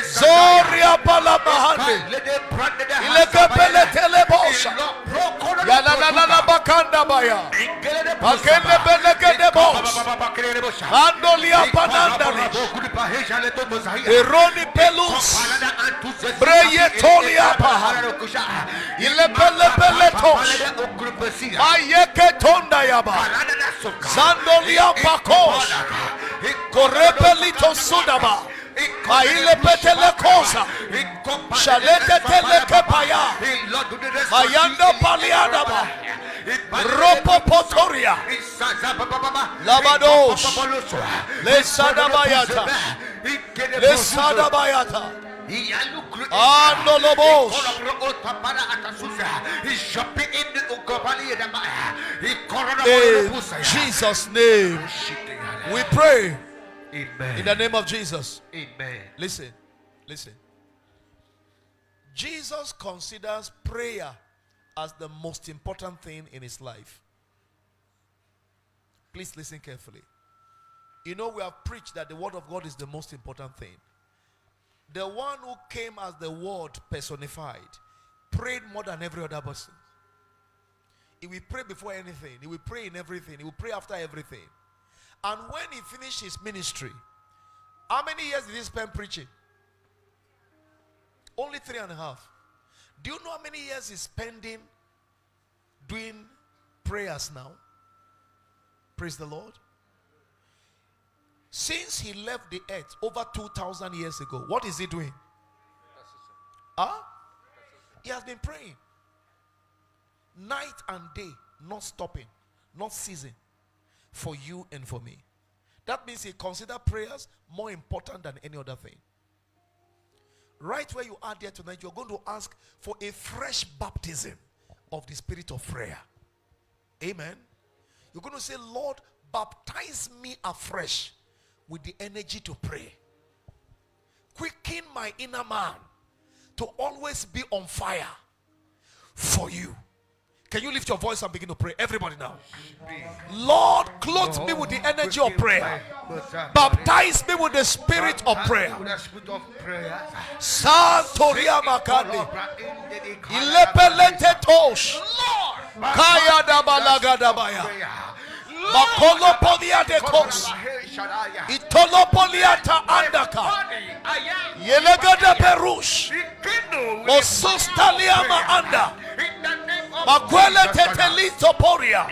Zoria Palamahande. Ilekapele telebosha. Yala bakanda baya. Akende belekede bos. Andolia panandali. Eroni pelus. Breye tolia paha. Ilepele peletos. Ayeke tonda yaba. Zandolia pakos. Korepelito sudaba. Maile petele kosa. Shalete teleke paya. Mayanda paliadaba. Ropo potoria. Labados. Lesada bayata. Lesada bayata. Andolobos. In Jesus' name we pray. Amen. In the name of Jesus. Amen. Listen. Jesus considers prayer as the most important thing in his life. Please listen carefully. You know, we have preached that the word of God is the most important thing. The one who came as the word personified prayed more than every other person. He will pray before anything. He will pray in everything. He will pray after everything. And when he finished his ministry, how many years did he spend preaching? Only 3.5. Do you know how many years he's spending doing prayers now? Praise the Lord. Since he left the earth over 2,000 years ago, what is he doing? He has been praying night and day, not stopping, not ceasing, for you and for me. That means he considers prayers more important than any other thing. Right where you are there tonight, you're going to ask for a fresh baptism of the spirit of prayer. Amen. You're going to say, Lord, baptize me afresh with the energy to pray. Quicken my inner man to always be on fire for you. Can you lift your voice and begin to pray? Everybody now. Lord, clothe me with the energy of prayer. Baptize me with the spirit of prayer. Santoria Makandi. Ilepelete tosh. Kaya da balaga da baya. Makolo polia de kos. Itolo poliata andaka. Yelega de perush. Osostaliama anda. Makwele tetelito poria.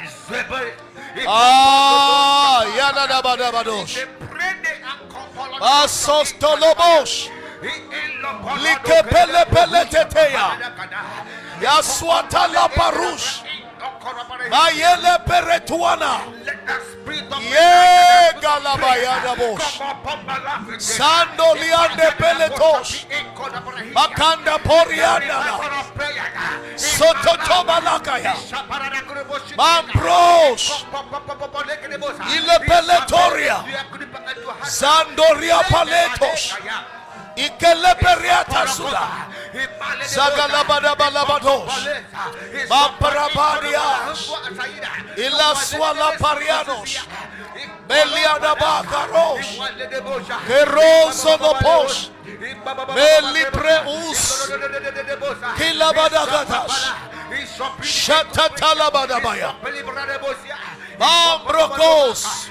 Yana da badabadosh. Asostolobos. Likepele pele teteya. Yaswata la parush. Mayele peretuana. Ye galabayada bosh. Sando liande peletos. Makanda poriana. Sototoba lakaya. Mambros. Ile peletoria. Zandoria paletos. Ikele periata suda. Zagalabada balabados. Mamparabadias. Ila swala parianos. Meliada bakaros. Keroso no pos. Melipreus. Kilabadagatas. Shatatalabadabaya. Mambrokos.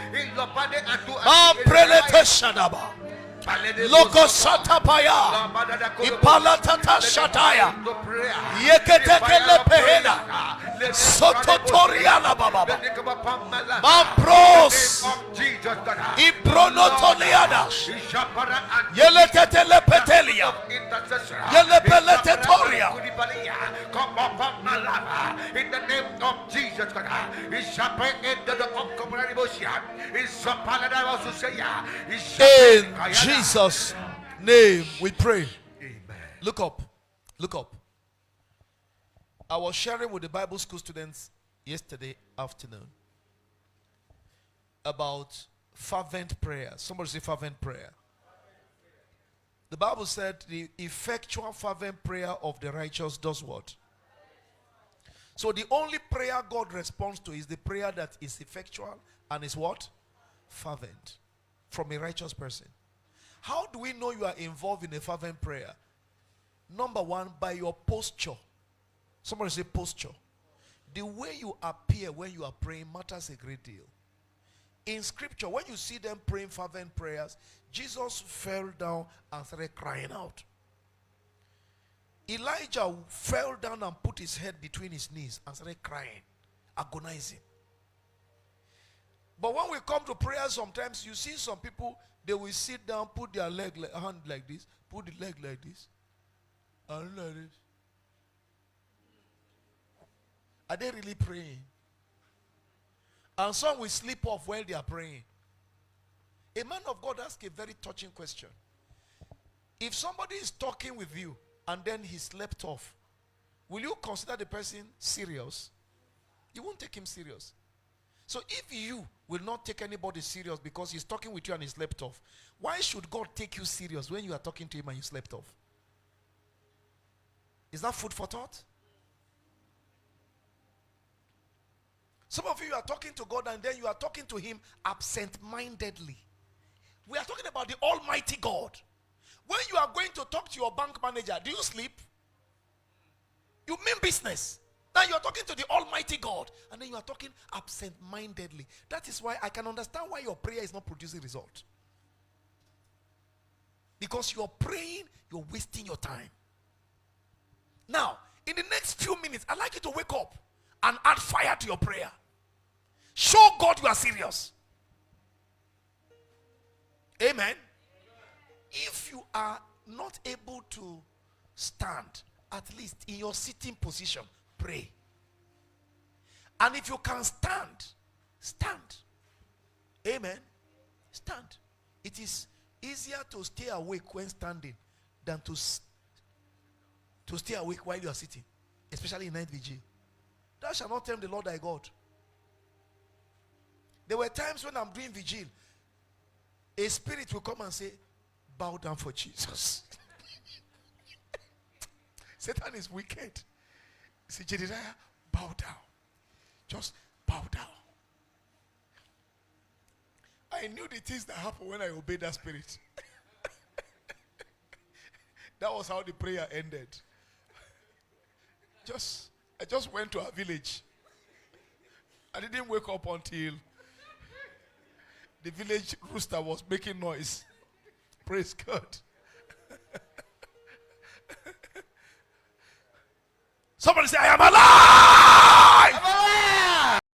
Mampreleteshadaba. Loko satapaya. Ipalatata shataya. Yeketekele pehena. Sototoriana baba. Mampros. Ipronotoliadas. Yeletetele petelia. Yelepeletoria. In the name of Jesus God. In Jesus' name we pray. Amen. Look up. I was sharing with the Bible school students yesterday afternoon about fervent prayer. Somebody say fervent prayer. The Bible said the effectual fervent prayer of the righteous does what? So the only prayer God responds to is the prayer that is effectual and is what? Fervent. From a righteous person. How do we know you are involved in a fervent prayer? Number one, by your posture. Somebody say posture. The way you appear when you are praying matters a great deal. In scripture, when you see them praying fervent prayers, Jesus fell down and started crying out. Elijah fell down and put his head between his knees and started crying, agonizing. But when we come to prayer, sometimes you see some people, they will sit down, put their hand like this, put the leg like this, and like this. Are they really praying? And some will sleep off while they are praying. A man of God asked a very touching question. If somebody is talking with you and then he slept off, will you consider the person serious? You won't take him serious. So if you will not take anybody serious because he's talking with you and he slept off, why should God take you serious when you are talking to him and you slept off? Is that food for thought? Some of you are talking to God and then you are talking to him absent-mindedly. We are talking about the Almighty God. When you are going to talk to your bank manager, do you sleep? You mean business. Now you are talking to the Almighty God and then you are talking absent-mindedly. That is why I can understand why your prayer is not producing result. Because you are praying, you're wasting your time. Now, in the next few minutes, I'd like you to wake up and add fire to your prayer. Show God you are serious. Amen. If you are not able to stand, at least in your sitting position, pray. And if you can stand, stand. Amen. Stand. It is easier to stay awake when standing than to stay awake while you are sitting, especially in night vigil. Thou shalt not tempt the Lord thy God. There were times when I'm doing vigil, a spirit will come and say, bow down for Jesus. Satan is wicked. See, Jedediah, bow down. Just bow down. I knew the things that happened when I obeyed that spirit. That was how the prayer ended. I just went to a village. I didn't wake up until the village rooster was making noise. Praise God. Somebody say, I am alive.